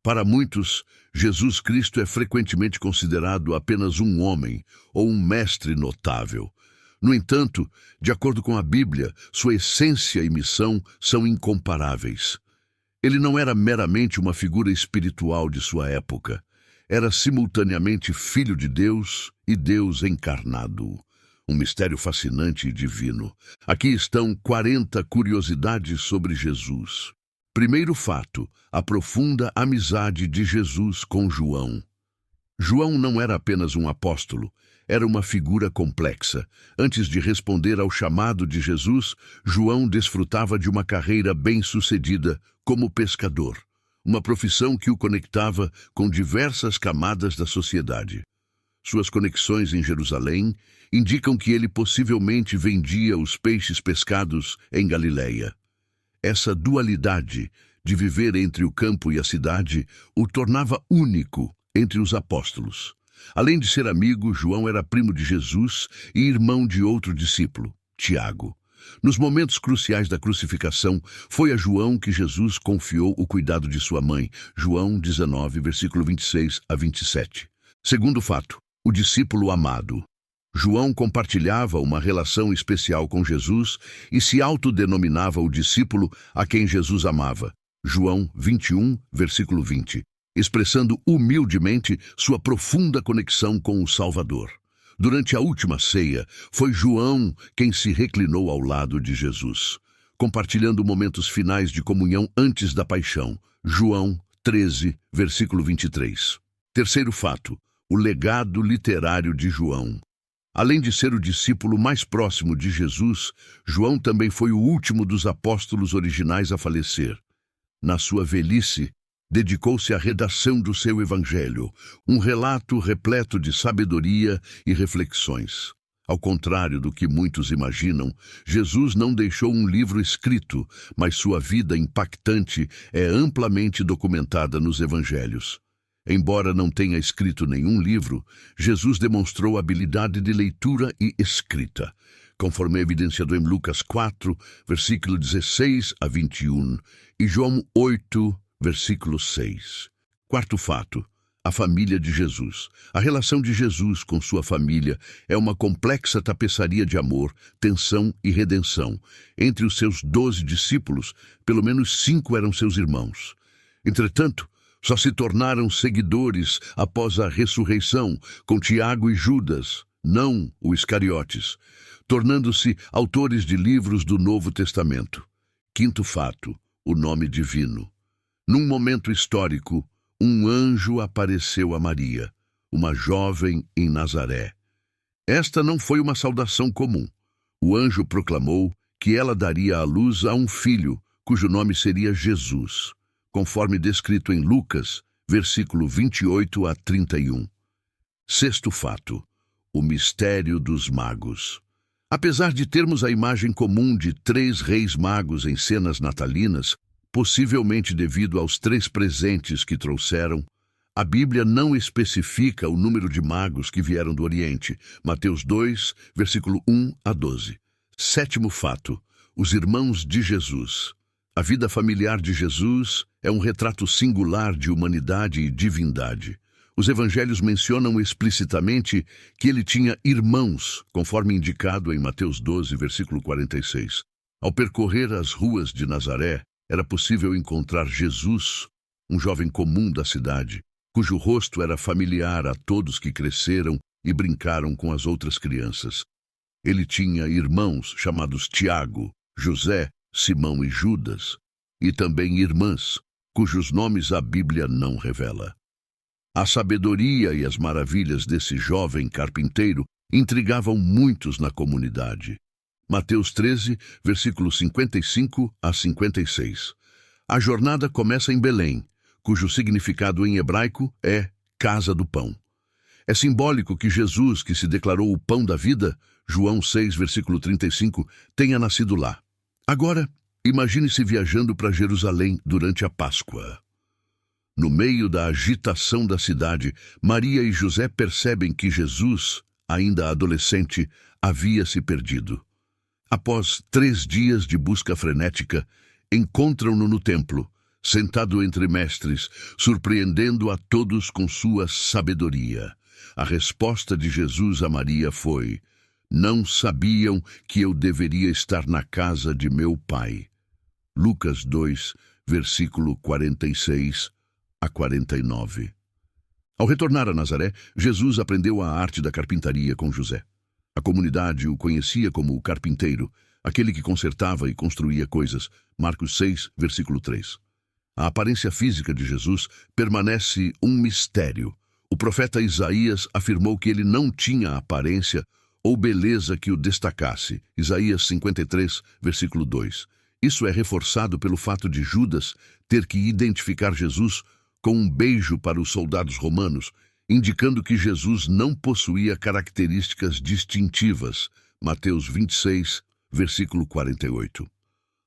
Para muitos, Jesus Cristo é frequentemente considerado apenas um homem ou um mestre notável. No entanto, de acordo com a Bíblia, sua essência e missão são incomparáveis. Ele não era meramente uma figura espiritual de sua época. Era simultaneamente Filho de Deus e Deus encarnado. Um mistério fascinante e divino. Aqui estão 40 curiosidades sobre Jesus. Primeiro fato, a profunda amizade de Jesus com João. João não era apenas um apóstolo, era uma figura complexa. Antes de responder ao chamado de Jesus, João desfrutava de uma carreira bem-sucedida como pescador, uma profissão que o conectava com diversas camadas da sociedade. Suas conexões em Jerusalém indicam que ele possivelmente vendia os peixes pescados em Galileia. Essa dualidade de viver entre o campo e a cidade o tornava único entre os apóstolos. Além de ser amigo, João era primo de Jesus e irmão de outro discípulo, Tiago. Nos momentos cruciais da crucificação, foi a João que Jesus confiou o cuidado de sua mãe. João 19, versículo 26 a 27. Segundo fato, o discípulo amado. João compartilhava uma relação especial com Jesus e se autodenominava o discípulo a quem Jesus amava. João 21, versículo 20, expressando humildemente sua profunda conexão com o Salvador. Durante a última ceia, foi João quem se reclinou ao lado de Jesus, compartilhando momentos finais de comunhão antes da paixão. João 13, versículo 23. Terceiro fato, o legado literário de João. Além de ser o discípulo mais próximo de Jesus, João também foi o último dos apóstolos originais a falecer. Na sua velhice, dedicou-se à redação do seu evangelho, um relato repleto de sabedoria e reflexões. Ao contrário do que muitos imaginam, Jesus não deixou um livro escrito, mas sua vida impactante é amplamente documentada nos evangelhos. Embora não tenha escrito nenhum livro, Jesus demonstrou habilidade de leitura e escrita, conforme evidenciado em Lucas 4, versículo 16 a 21, e João 8, versículo 6. Quarto fato, a família de Jesus. A relação de Jesus com sua família é uma complexa tapeçaria de amor, tensão e redenção. Entre os seus 12 discípulos, pelo menos 5 eram seus irmãos. Entretanto, só se tornaram seguidores após a ressurreição, com Tiago e Judas, não o Iscariotes, tornando-se autores de livros do Novo Testamento. Quinto fato, o nome divino. Num momento histórico, um anjo apareceu a Maria, uma jovem em Nazaré. Esta não foi uma saudação comum. O anjo proclamou que ela daria à luz a um filho, cujo nome seria Jesus, conforme descrito em Lucas, versículo 28 a 31. Sexto fato, o mistério dos magos. Apesar de termos a imagem comum de 3 reis magos em cenas natalinas, possivelmente devido aos 3 presentes que trouxeram, a Bíblia não especifica o número de magos que vieram do Oriente. Mateus 2, versículo 1 a 12. Sétimo fato, os irmãos de Jesus. A vida familiar de Jesus é um retrato singular de humanidade e divindade. Os evangelhos mencionam explicitamente que ele tinha irmãos, conforme indicado em Mateus 12, versículo 46. Ao percorrer as ruas de Nazaré, era possível encontrar Jesus, um jovem comum da cidade, cujo rosto era familiar a todos que cresceram e brincaram com as outras crianças. Ele tinha irmãos chamados Tiago, José, Simão e Judas, e também irmãs, cujos nomes a Bíblia não revela. A sabedoria e as maravilhas desse jovem carpinteiro intrigavam muitos na comunidade. Mateus 13, versículos 55 a 56. A jornada começa em Belém, cujo significado em hebraico é Casa do Pão. É simbólico que Jesus, que se declarou o pão da vida, João 6, versículo 35, tenha nascido lá. Agora, imagine-se viajando para Jerusalém durante a Páscoa. No meio da agitação da cidade, Maria e José percebem que Jesus, ainda adolescente, havia se perdido. Após 3 dias de busca frenética, encontram-no no templo, sentado entre mestres, surpreendendo a todos com sua sabedoria. A resposta de Jesus a Maria foi: não sabiam que eu deveria estar na casa de meu pai. Lucas 2, versículo 46 a 49. Ao retornar a Nazaré, Jesus aprendeu a arte da carpintaria com José. A comunidade o conhecia como o carpinteiro, aquele que consertava e construía coisas. Marcos 6, versículo 3. A aparência física de Jesus permanece um mistério. O profeta Isaías afirmou que ele não tinha aparência ou beleza que o destacasse. Isaías 53, versículo 2. Isso é reforçado pelo fato de Judas ter que identificar Jesus com um beijo para os soldados romanos, indicando que Jesus não possuía características distintivas. Mateus 26, versículo 48.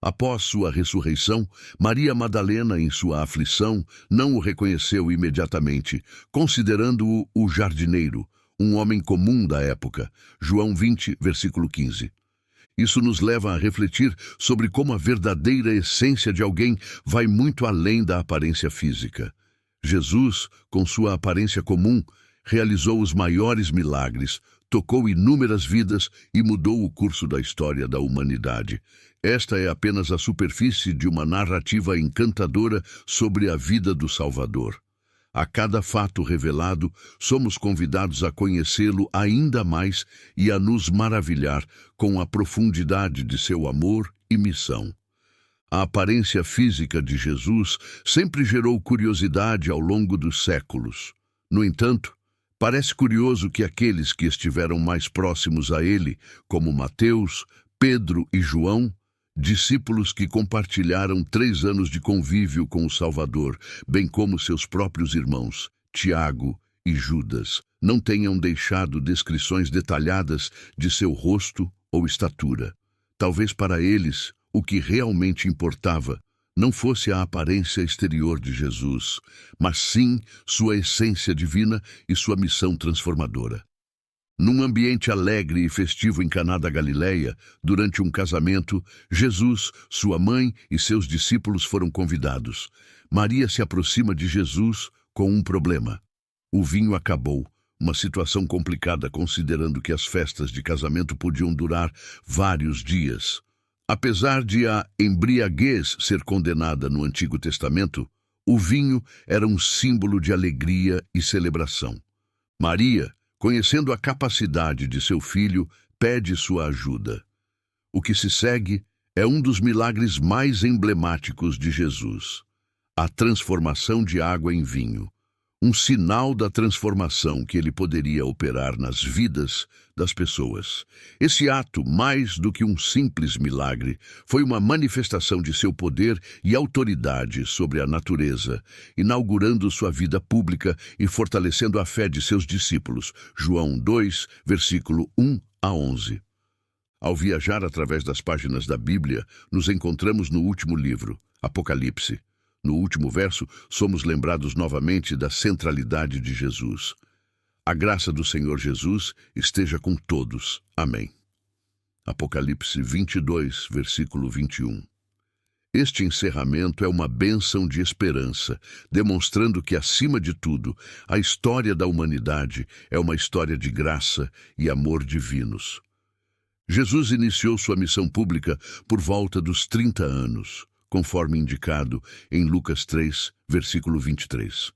Após sua ressurreição, Maria Madalena, em sua aflição, não o reconheceu imediatamente, considerando-o o jardineiro, um homem comum da época. João 20, versículo 15. Isso nos leva a refletir sobre como a verdadeira essência de alguém vai muito além da aparência física. Jesus, com sua aparência comum, realizou os maiores milagres, tocou inúmeras vidas e mudou o curso da história da humanidade. Esta é apenas a superfície de uma narrativa encantadora sobre a vida do Salvador. A cada fato revelado, somos convidados a conhecê-lo ainda mais e a nos maravilhar com a profundidade de seu amor e missão. A aparência física de Jesus sempre gerou curiosidade ao longo dos séculos. No entanto, parece curioso que aqueles que estiveram mais próximos a ele, como Mateus, Pedro e João, discípulos que compartilharam 3 anos de convívio com o Salvador, bem como seus próprios irmãos, Tiago e Judas, não tenham deixado descrições detalhadas de seu rosto ou estatura. Talvez para eles, o que realmente importava não fosse a aparência exterior de Jesus, mas sim sua essência divina e sua missão transformadora. Num ambiente alegre e festivo em Caná da Galileia, durante um casamento, Jesus, sua mãe e seus discípulos foram convidados. Maria se aproxima de Jesus com um problema. O vinho acabou, uma situação complicada considerando que as festas de casamento podiam durar vários dias. Apesar de a embriaguez ser condenada no Antigo Testamento, o vinho era um símbolo de alegria e celebração. Maria, conhecendo a capacidade de seu filho, pede sua ajuda. O que se segue é um dos milagres mais emblemáticos de Jesus: a transformação de água em vinho, um sinal da transformação que ele poderia operar nas vidas das pessoas. Esse ato, mais do que um simples milagre, foi uma manifestação de seu poder e autoridade sobre a natureza, inaugurando sua vida pública e fortalecendo a fé de seus discípulos. João 2, versículo 1 a 11. Ao viajar através das páginas da Bíblia, nos encontramos no último livro, Apocalipse. No último verso, somos lembrados novamente da centralidade de Jesus. A graça do Senhor Jesus esteja com todos. Amém. Apocalipse 22, versículo 21. Este encerramento é uma bênção de esperança, demonstrando que, acima de tudo, a história da humanidade é uma história de graça e amor divinos. Jesus iniciou sua missão pública por volta dos 30 anos. Conforme indicado em Lucas 3, versículo 23.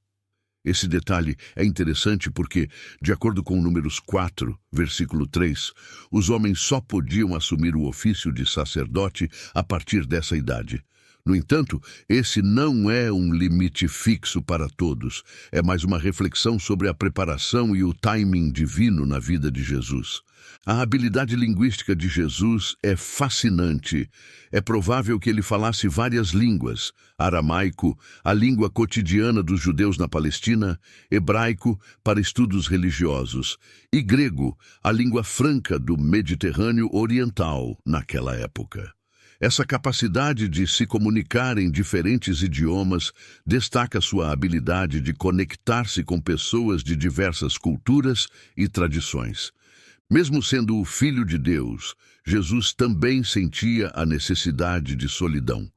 Esse detalhe é interessante porque, de acordo com Números 4, versículo 3, os homens só podiam assumir o ofício de sacerdote a partir dessa idade. No entanto, esse não é um limite fixo para todos, é mais uma reflexão sobre a preparação e o timing divino na vida de Jesus. A habilidade linguística de Jesus é fascinante. É provável que ele falasse várias línguas: aramaico, a língua cotidiana dos judeus na Palestina, hebraico, para estudos religiosos, e grego, a língua franca do Mediterrâneo Oriental naquela época. Essa capacidade de se comunicar em diferentes idiomas destaca sua habilidade de conectar-se com pessoas de diversas culturas e tradições. Mesmo sendo o Filho de Deus, Jesus também sentia a necessidade de solidão.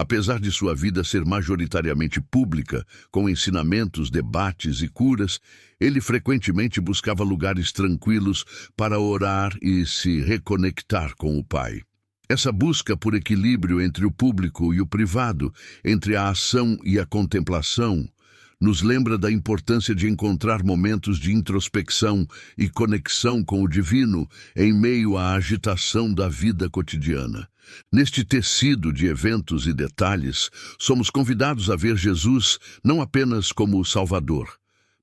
Apesar de sua vida ser majoritariamente pública, com ensinamentos, debates e curas, ele frequentemente buscava lugares tranquilos para orar e se reconectar com o Pai. Essa busca por equilíbrio entre o público e o privado, entre a ação e a contemplação, nos lembra da importância de encontrar momentos de introspecção e conexão com o divino em meio à agitação da vida cotidiana. Neste tecido de eventos e detalhes, somos convidados a ver Jesus não apenas como o Salvador,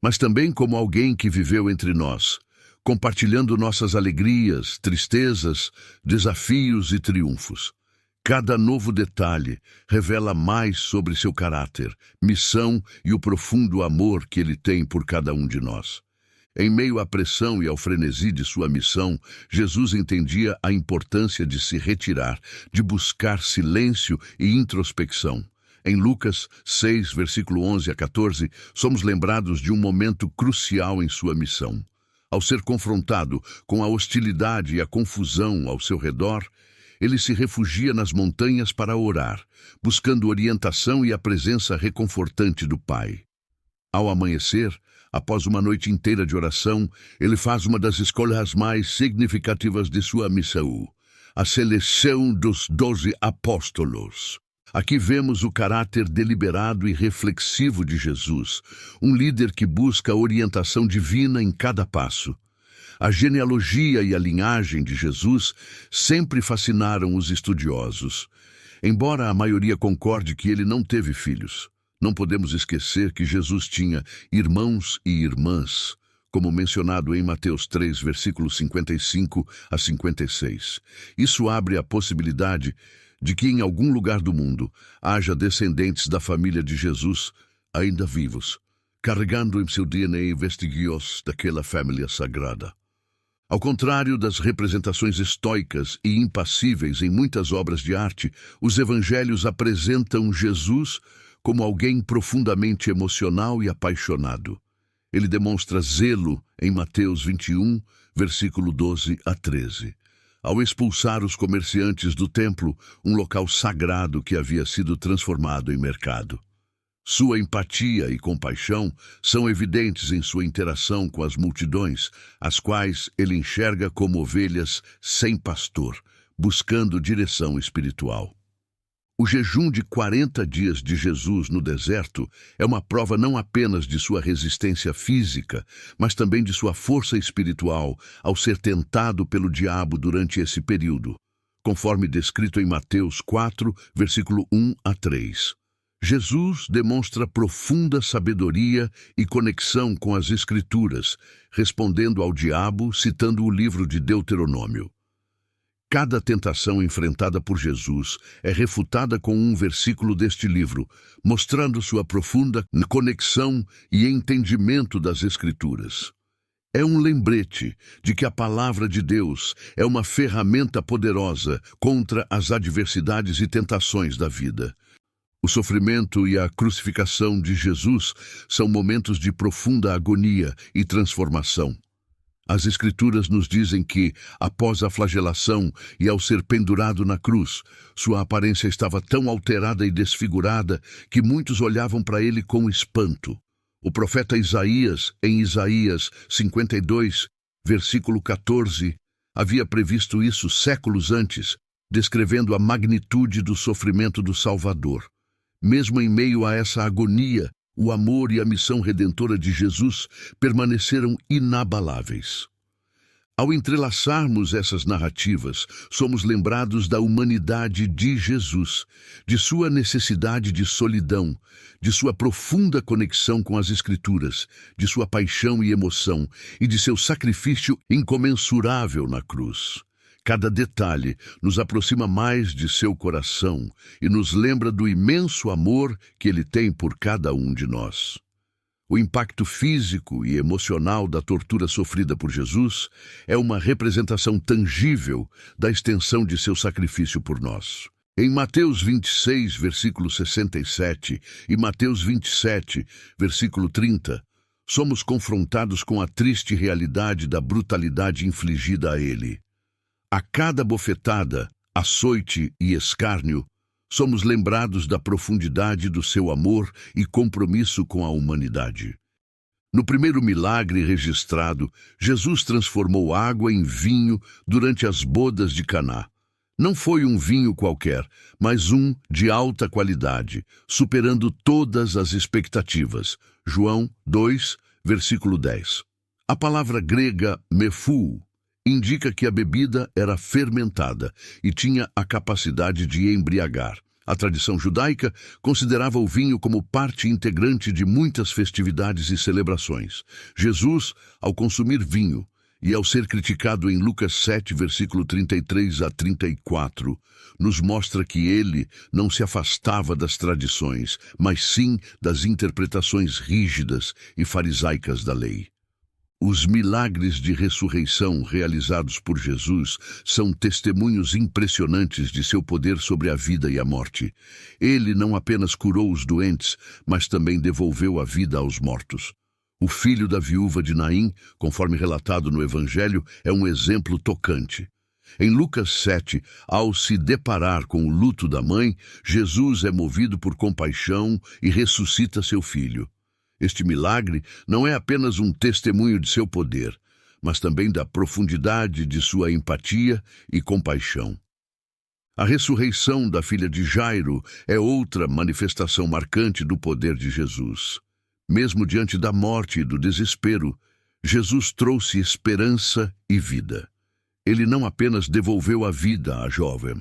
mas também como alguém que viveu entre nós, compartilhando nossas alegrias, tristezas, desafios e triunfos. Cada novo detalhe revela mais sobre seu caráter, missão e o profundo amor que ele tem por cada um de nós. Em meio à pressão e ao frenesi de sua missão, Jesus entendia a importância de se retirar, de buscar silêncio e introspecção. Em Lucas 6, versículo 11 a 14, somos lembrados de um momento crucial em sua missão. Ao ser confrontado com a hostilidade e a confusão ao seu redor, ele se refugia nas montanhas para orar, buscando orientação e a presença reconfortante do Pai. Ao amanhecer, após uma noite inteira de oração, ele faz uma das escolhas mais significativas de sua missão, a seleção dos 12 apóstolos. Aqui vemos o caráter deliberado e reflexivo de Jesus, um líder que busca a orientação divina em cada passo. A genealogia e a linhagem de Jesus sempre fascinaram os estudiosos. Embora a maioria concorde que ele não teve filhos, não podemos esquecer que Jesus tinha irmãos e irmãs, como mencionado em Mateus 3, versículos 55 a 56. Isso abre a possibilidade de que em algum lugar do mundo haja descendentes da família de Jesus ainda vivos, carregando em seu DNA vestígios daquela família sagrada. Ao contrário das representações estoicas e impassíveis em muitas obras de arte, os evangelhos apresentam Jesus como alguém profundamente emocional e apaixonado. Ele demonstra zelo em Mateus 21, versículo 12 a 13. Ao expulsar os comerciantes do templo, um local sagrado que havia sido transformado em mercado. Sua empatia e compaixão são evidentes em sua interação com as multidões, as quais ele enxerga como ovelhas sem pastor, buscando direção espiritual. O jejum de 40 dias de Jesus no deserto é uma prova não apenas de sua resistência física, mas também de sua força espiritual ao ser tentado pelo diabo durante esse período, conforme descrito em Mateus 4, versículo 1 a 3. Jesus demonstra profunda sabedoria e conexão com as Escrituras, respondendo ao diabo citando o livro de Deuteronômio. Cada tentação enfrentada por Jesus é refutada com um versículo deste livro, mostrando sua profunda conexão e entendimento das Escrituras. É um lembrete de que a palavra de Deus é uma ferramenta poderosa contra as adversidades e tentações da vida. O sofrimento e a crucificação de Jesus são momentos de profunda agonia e transformação. As Escrituras nos dizem que, após a flagelação e ao ser pendurado na cruz, sua aparência estava tão alterada e desfigurada que muitos olhavam para ele com espanto. O profeta Isaías, em Isaías 52, versículo 14, havia previsto isso séculos antes, descrevendo a magnitude do sofrimento do Salvador. Mesmo em meio a essa agonia, o amor e a missão redentora de Jesus permaneceram inabaláveis. Ao entrelaçarmos essas narrativas, somos lembrados da humanidade de Jesus, de sua necessidade de solidão, de sua profunda conexão com as Escrituras, de sua paixão e emoção e de seu sacrifício incomensurável na cruz. Cada detalhe nos aproxima mais de seu coração e nos lembra do imenso amor que ele tem por cada um de nós. O impacto físico e emocional da tortura sofrida por Jesus é uma representação tangível da extensão de seu sacrifício por nós. Em Mateus 26, versículo 67 e Mateus 27, versículo 30, somos confrontados com a triste realidade da brutalidade infligida a ele. A cada bofetada, açoite e escárnio, somos lembrados da profundidade do seu amor e compromisso com a humanidade. No primeiro milagre registrado, Jesus transformou água em vinho durante as bodas de Caná. Não foi um vinho qualquer, mas um de alta qualidade, superando todas as expectativas. João 2, versículo 10. A palavra grega mefú indica que a bebida era fermentada e tinha a capacidade de embriagar. A tradição judaica considerava o vinho como parte integrante de muitas festividades e celebrações. Jesus, ao consumir vinho, e ao ser criticado em Lucas 7, versículo 33 a 34, nos mostra que ele não se afastava das tradições, mas sim das interpretações rígidas e farisaicas da lei. Os milagres de ressurreição realizados por Jesus são testemunhos impressionantes de seu poder sobre a vida e a morte. Ele não apenas curou os doentes, mas também devolveu a vida aos mortos. O filho da viúva de Naim, conforme relatado no Evangelho, é um exemplo tocante. Em Lucas 7, ao se deparar com o luto da mãe, Jesus é movido por compaixão e ressuscita seu filho. Este milagre não é apenas um testemunho de seu poder, mas também da profundidade de sua empatia e compaixão. A ressurreição da filha de Jairo é outra manifestação marcante do poder de Jesus. Mesmo diante da morte e do desespero, Jesus trouxe esperança e vida. Ele não apenas devolveu a vida à jovem,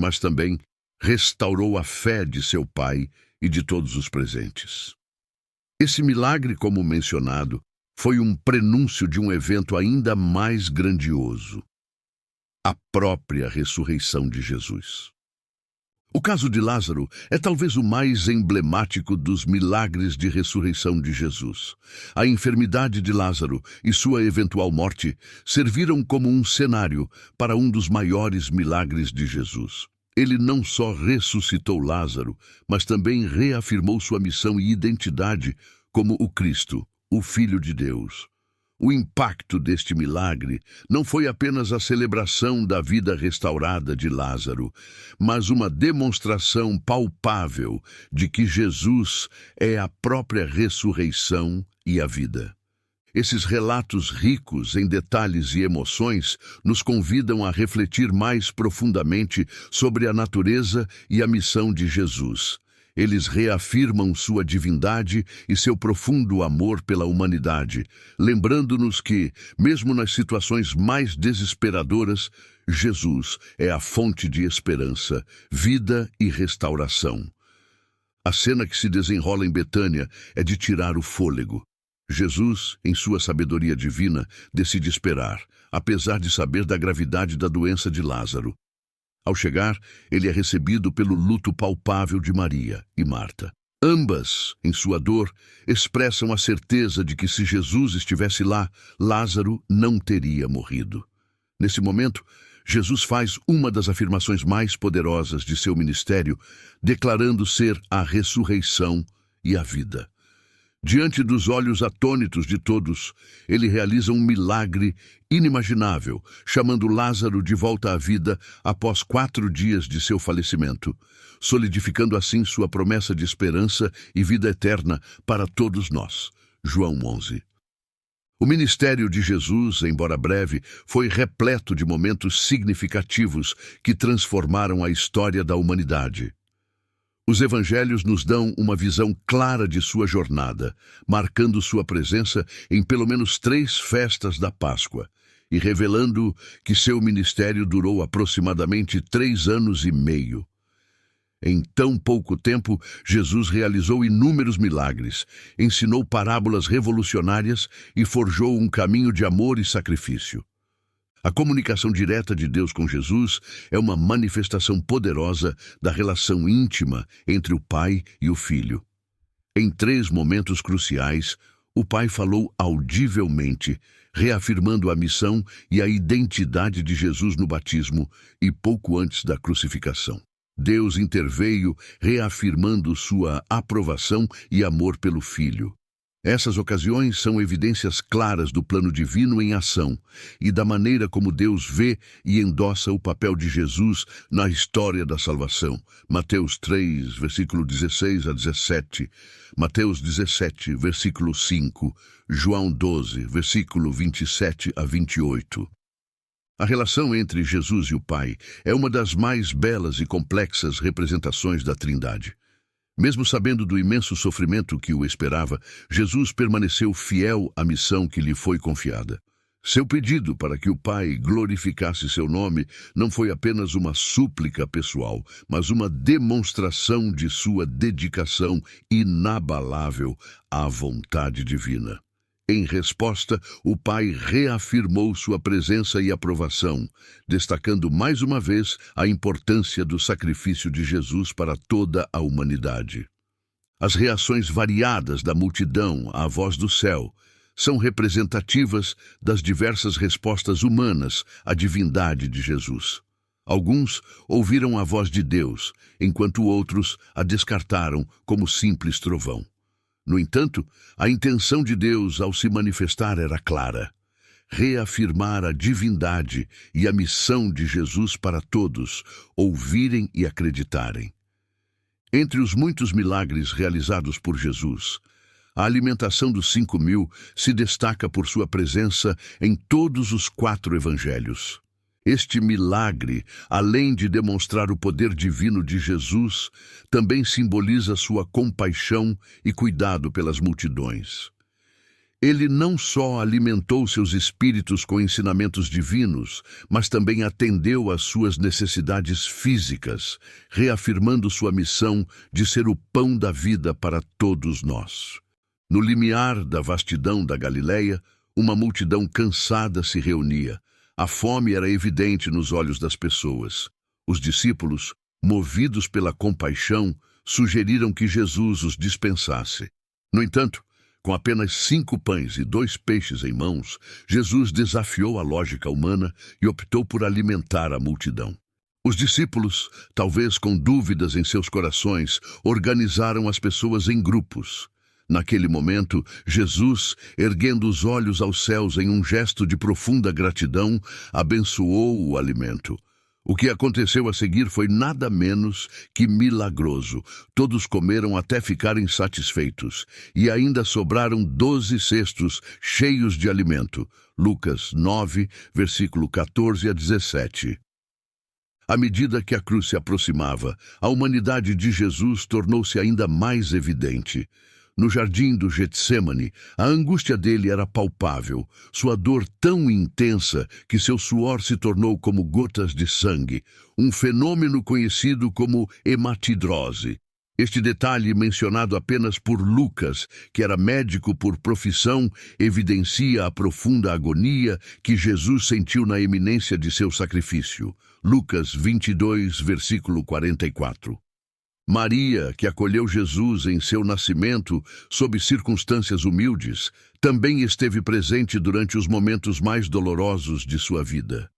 mas também restaurou a fé de seu pai e de todos os presentes. Esse milagre, como mencionado, foi um prenúncio de um evento ainda mais grandioso: a própria ressurreição de Jesus. O caso de Lázaro é talvez o mais emblemático dos milagres de ressurreição de Jesus. A enfermidade de Lázaro e sua eventual morte serviram como um cenário para um dos maiores milagres de Jesus. Ele não só ressuscitou Lázaro, mas também reafirmou sua missão e identidade como o Cristo, o Filho de Deus. O impacto deste milagre não foi apenas a celebração da vida restaurada de Lázaro, mas uma demonstração palpável de que Jesus é a própria ressurreição e a vida. Esses relatos ricos em detalhes e emoções nos convidam a refletir mais profundamente sobre a natureza e a missão de Jesus. Eles reafirmam sua divindade e seu profundo amor pela humanidade, lembrando-nos que, mesmo nas situações mais desesperadoras, Jesus é a fonte de esperança, vida e restauração. A cena que se desenrola em Betânia é de tirar o fôlego. Jesus, em sua sabedoria divina, decide esperar, apesar de saber da gravidade da doença de Lázaro. Ao chegar, ele é recebido pelo luto palpável de Maria e Marta. Ambas, em sua dor, expressam a certeza de que se Jesus estivesse lá, Lázaro não teria morrido. Nesse momento, Jesus faz uma das afirmações mais poderosas de seu ministério, declarando ser a ressurreição e a vida. Diante dos olhos atônitos de todos, ele realiza um milagre inimaginável, chamando Lázaro de volta à vida após 4 dias de seu falecimento, solidificando assim sua promessa de esperança e vida eterna para todos nós. João 11. O ministério de Jesus, embora breve, foi repleto de momentos significativos que transformaram a história da humanidade. Os evangelhos nos dão uma visão clara de sua jornada, marcando sua presença em pelo menos 3 festas da Páscoa e revelando que seu ministério durou aproximadamente 3 anos e meio. Em tão pouco tempo, Jesus realizou inúmeros milagres, ensinou parábolas revolucionárias e forjou um caminho de amor e sacrifício. A comunicação direta de Deus com Jesus é uma manifestação poderosa da relação íntima entre o Pai e o Filho. Em 3 momentos cruciais, o Pai falou audivelmente, reafirmando a missão e a identidade de Jesus no batismo e pouco antes da crucificação. Deus interveio, reafirmando sua aprovação e amor pelo Filho. Essas ocasiões são evidências claras do plano divino em ação e da maneira como Deus vê e endossa o papel de Jesus na história da salvação. Mateus 3, versículo 16 a 17, Mateus 17, versículo 5, João 12, versículo 27 a 28. A relação entre Jesus e o Pai é uma das mais belas e complexas representações da Trindade. Mesmo sabendo do imenso sofrimento que o esperava, Jesus permaneceu fiel à missão que lhe foi confiada. Seu pedido para que o Pai glorificasse seu nome não foi apenas uma súplica pessoal, mas uma demonstração de sua dedicação inabalável à vontade divina. Em resposta, o Pai reafirmou sua presença e aprovação, destacando mais uma vez a importância do sacrifício de Jesus para toda a humanidade. As reações variadas da multidão à voz do céu são representativas das diversas respostas humanas à divindade de Jesus. Alguns ouviram a voz de Deus, enquanto outros a descartaram como simples trovão. No entanto, a intenção de Deus ao se manifestar era clara: reafirmar a divindade e a missão de Jesus para todos ouvirem e acreditarem. Entre os muitos milagres realizados por Jesus, a alimentação dos 5.000 se destaca por sua presença em todos os 4 evangelhos. Este milagre, além de demonstrar o poder divino de Jesus, também simboliza sua compaixão e cuidado pelas multidões. Ele não só alimentou seus espíritos com ensinamentos divinos, mas também atendeu às suas necessidades físicas, reafirmando sua missão de ser o pão da vida para todos nós. No limiar da vastidão da Galileia, uma multidão cansada se reunia. A fome era evidente nos olhos das pessoas. Os discípulos, movidos pela compaixão, sugeriram que Jesus os dispensasse. No entanto, com apenas 5 pães e 2 peixes em mãos, Jesus desafiou a lógica humana e optou por alimentar a multidão. Os discípulos, talvez com dúvidas em seus corações, organizaram as pessoas em grupos. Naquele momento, Jesus, erguendo os olhos aos céus em um gesto de profunda gratidão, abençoou o alimento. O que aconteceu a seguir foi nada menos que milagroso. Todos comeram até ficarem satisfeitos, e ainda sobraram 12 cestos cheios de alimento. Lucas 9, versículo 14 a 17. À medida que a cruz se aproximava, a humanidade de Jesus tornou-se ainda mais evidente. No jardim do Getsêmani, a angústia dele era palpável, sua dor tão intensa que seu suor se tornou como gotas de sangue, um fenômeno conhecido como hematidrose. Este detalhe, mencionado apenas por Lucas, que era médico por profissão, evidencia a profunda agonia que Jesus sentiu na iminência de seu sacrifício. Lucas 22, versículo 44. Maria, que acolheu Jesus em seu nascimento sob circunstâncias humildes, também esteve presente durante os momentos mais dolorosos de sua vida.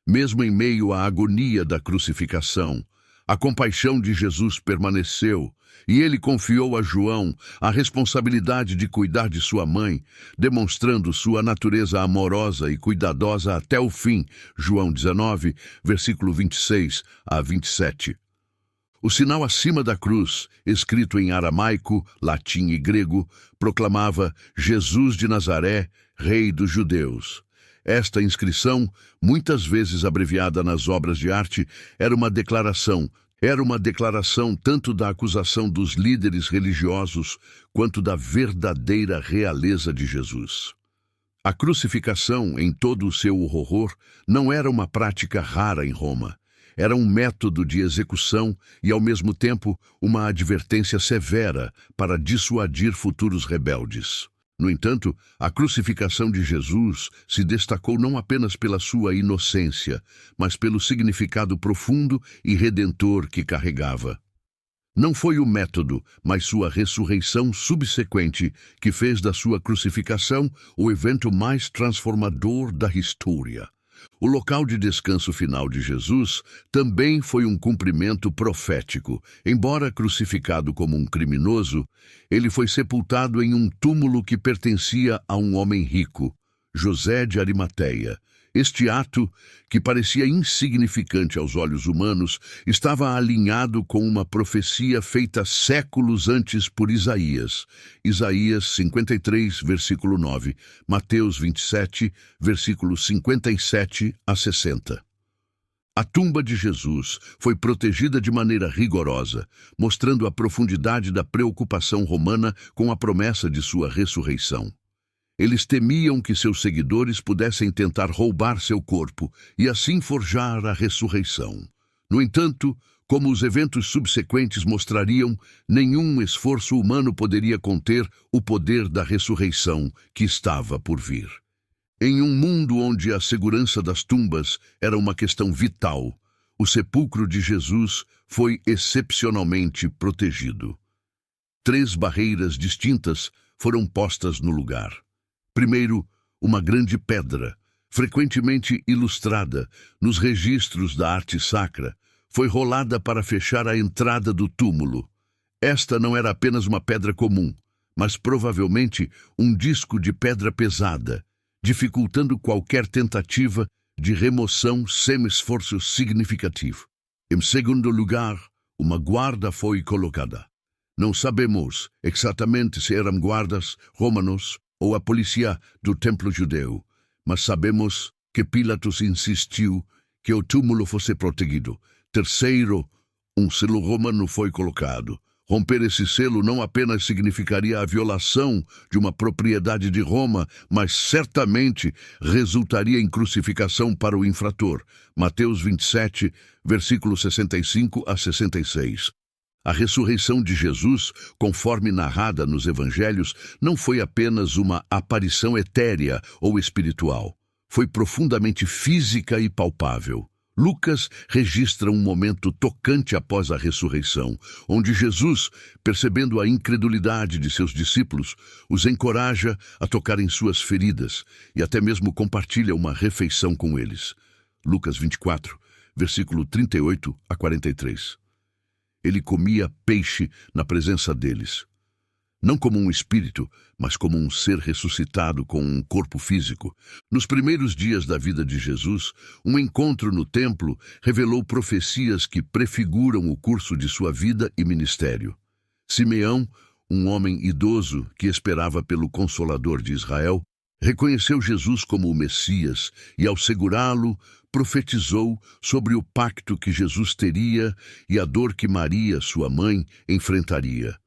Mesmo em meio à agonia da crucificação, a compaixão de Jesus permaneceu, e ele confiou a João a responsabilidade de cuidar de sua mãe, demonstrando sua natureza amorosa e cuidadosa até o fim. João 19, versículo 26 a 27. O sinal acima da cruz, escrito em aramaico, latim e grego, proclamava Jesus de Nazaré, Rei dos Judeus. Esta inscrição, muitas vezes abreviada nas obras de arte, era uma declaração tanto da acusação dos líderes religiosos quanto da verdadeira realeza de Jesus. A crucificação, em todo o seu horror, não era uma prática rara em Roma. Era um método de execução e, ao mesmo tempo, uma advertência severa para dissuadir futuros rebeldes. No entanto, a crucificação de Jesus se destacou não apenas pela sua inocência, mas pelo significado profundo e redentor que carregava. Não foi o método, mas sua ressurreição subsequente que fez da sua crucificação o evento mais transformador da história. O local de descanso final de Jesus também foi um cumprimento profético. Embora crucificado como um criminoso, ele foi sepultado em um túmulo que pertencia a um homem rico, José de Arimateia. Este ato, que parecia insignificante aos olhos humanos, estava alinhado com uma profecia feita séculos antes por Isaías. Isaías 53, versículo 9, Mateus 27, versículos 57 a 60. A tumba de Jesus foi protegida de maneira rigorosa, mostrando a profundidade da preocupação romana com a promessa de sua ressurreição. Eles temiam que seus seguidores pudessem tentar roubar seu corpo e assim forjar a ressurreição. No entanto, como os eventos subsequentes mostrariam, nenhum esforço humano poderia conter o poder da ressurreição que estava por vir. Em um mundo onde a segurança das tumbas era uma questão vital, o sepulcro de Jesus foi excepcionalmente protegido. 3 barreiras distintas foram postas no lugar. Primeiro, uma grande pedra, frequentemente ilustrada nos registros da arte sacra, foi rolada para fechar a entrada do túmulo. Esta não era apenas uma pedra comum, mas provavelmente um disco de pedra pesada, dificultando qualquer tentativa de remoção sem esforço significativo. Em segundo lugar, uma guarda foi colocada. Não sabemos exatamente se eram guardas romanos ou a polícia do templo judeu, mas sabemos que Pilatos insistiu que o túmulo fosse protegido. Terceiro, um selo romano foi colocado. Romper esse selo não apenas significaria a violação de uma propriedade de Roma, mas certamente resultaria em crucificação para o infrator. Mateus 27, versículos 65 a 66. A ressurreição de Jesus, conforme narrada nos evangelhos, não foi apenas uma aparição etérea ou espiritual. Foi profundamente física e palpável. Lucas registra um momento tocante após a ressurreição, onde Jesus, percebendo a incredulidade de seus discípulos, os encoraja a tocar em suas feridas e até mesmo compartilha uma refeição com eles. Lucas 24, versículo 38 a 43. Ele comia peixe na presença deles, não como um espírito, mas como um ser ressuscitado com um corpo físico. Nos primeiros dias da vida de Jesus, um encontro no templo revelou profecias que prefiguram o curso de sua vida e ministério. Simeão, um homem idoso que esperava pelo Consolador de Israel, reconheceu Jesus como o Messias e, ao segurá-lo, profetizou sobre o pacto que Jesus teria e a dor que Maria, sua mãe, enfrentaria.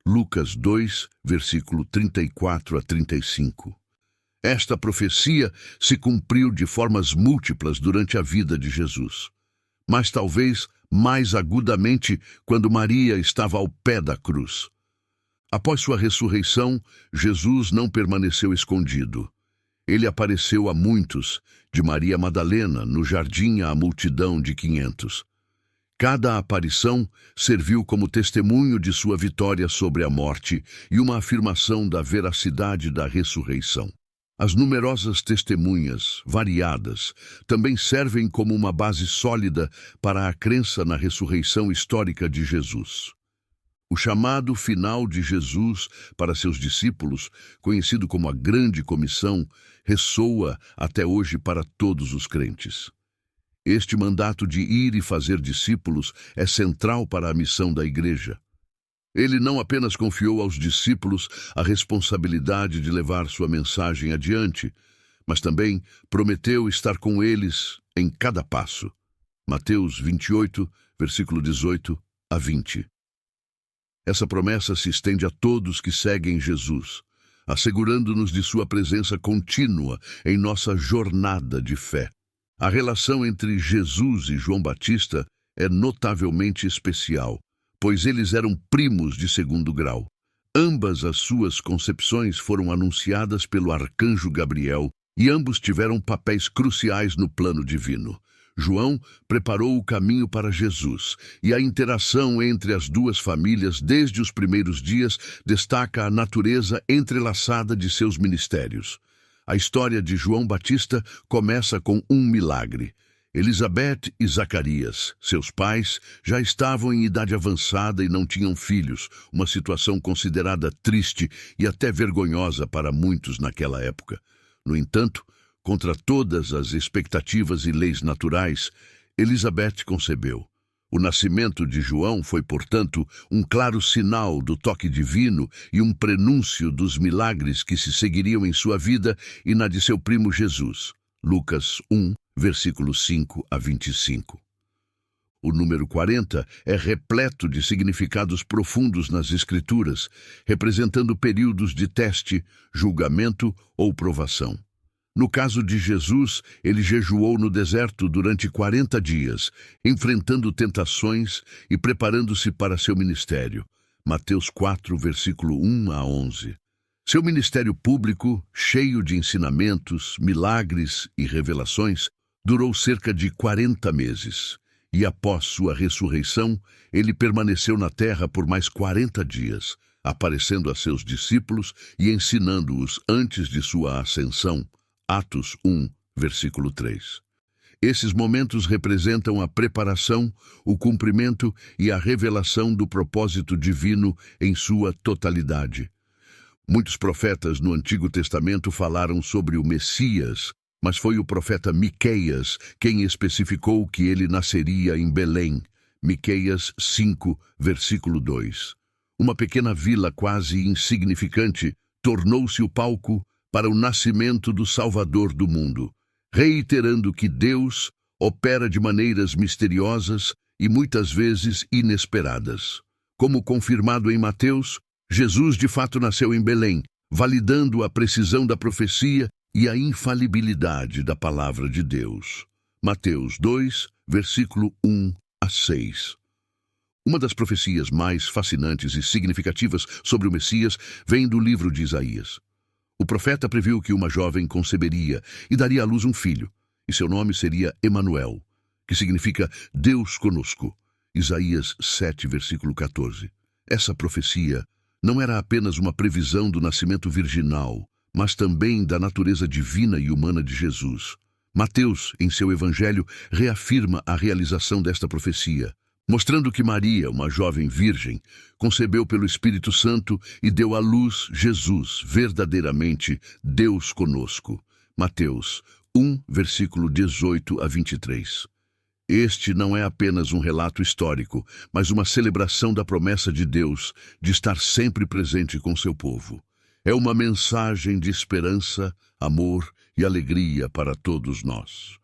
Lucas 2, versículo 34 a 35. Esta profecia se cumpriu de formas múltiplas durante a vida de Jesus, mas talvez mais agudamente quando Maria estava ao pé da cruz. Após sua ressurreição, Jesus não permaneceu escondido. Ele apareceu a muitos, de Maria Madalena, no jardim à multidão de 500. Cada aparição serviu como testemunho de sua vitória sobre a morte e uma afirmação da veracidade da ressurreição. As numerosas testemunhas, variadas, também servem como uma base sólida para a crença na ressurreição histórica de Jesus. O chamado final de Jesus para seus discípulos, conhecido como a Grande Comissão, ressoa até hoje para todos os crentes. Este mandato de ir e fazer discípulos é central para a missão da Igreja. Ele não apenas confiou aos discípulos a responsabilidade de levar sua mensagem adiante, mas também prometeu estar com eles em cada passo. Mateus 28, versículo 18 a 20. Essa promessa se estende a todos que seguem Jesus, assegurando-nos de sua presença contínua em nossa jornada de fé. A relação entre Jesus e João Batista é notavelmente especial, pois eles eram primos de segundo grau. Ambas as suas concepções foram anunciadas pelo arcanjo Gabriel e ambos tiveram papéis cruciais no plano divino. João preparou o caminho para Jesus, e a interação entre as duas famílias desde os primeiros dias destaca a natureza entrelaçada de seus ministérios. A história de João Batista começa com um milagre. Elizabeth e Zacarias, seus pais, já estavam em idade avançada e não tinham filhos, uma situação considerada triste e até vergonhosa para muitos naquela época. No entanto, contra todas as expectativas e leis naturais, Elizabeth concebeu. O nascimento de João foi, portanto, um claro sinal do toque divino e um prenúncio dos milagres que se seguiriam em sua vida e na de seu primo Jesus. Lucas 1, versículos 5 a 25. O número 40 é repleto de significados profundos nas Escrituras, representando períodos de teste, julgamento ou provação. No caso de Jesus, ele jejuou no deserto durante 40 dias, enfrentando tentações e preparando-se para seu ministério. Mateus 4, versículo 1 a 11. Seu ministério público, cheio de ensinamentos, milagres e revelações, durou cerca de 40 meses. E após sua ressurreição, ele permaneceu na terra por mais 40 dias, aparecendo a seus discípulos e ensinando-os antes de sua ascensão. Atos 1, versículo 3. Esses momentos representam a preparação, o cumprimento e a revelação do propósito divino em sua totalidade. Muitos profetas no Antigo Testamento falaram sobre o Messias, mas foi o profeta Miqueias quem especificou que ele nasceria em Belém. Miqueias 5, versículo 2. Uma pequena vila quase insignificante tornou-se o palco para o nascimento do Salvador do mundo, reiterando que Deus opera de maneiras misteriosas e muitas vezes inesperadas. Como confirmado em Mateus, Jesus de fato nasceu em Belém, validando a precisão da profecia e a infalibilidade da palavra de Deus. Mateus 2, versículo 1 a 6. Uma das profecias mais fascinantes e significativas sobre o Messias vem do livro de Isaías. O profeta previu que uma jovem conceberia e daria à luz um filho, e seu nome seria Emanuel, que significa Deus conosco. Isaías 7, versículo 14. Essa profecia não era apenas uma previsão do nascimento virginal, mas também da natureza divina e humana de Jesus. Mateus, em seu evangelho, reafirma a realização desta profecia, mostrando que Maria, uma jovem virgem, concebeu pelo Espírito Santo e deu à luz Jesus, verdadeiramente Deus conosco. Mateus 1, versículo 18 a 23. Este não é apenas um relato histórico, mas uma celebração da promessa de Deus de estar sempre presente com seu povo. É uma mensagem de esperança, amor e alegria para todos nós.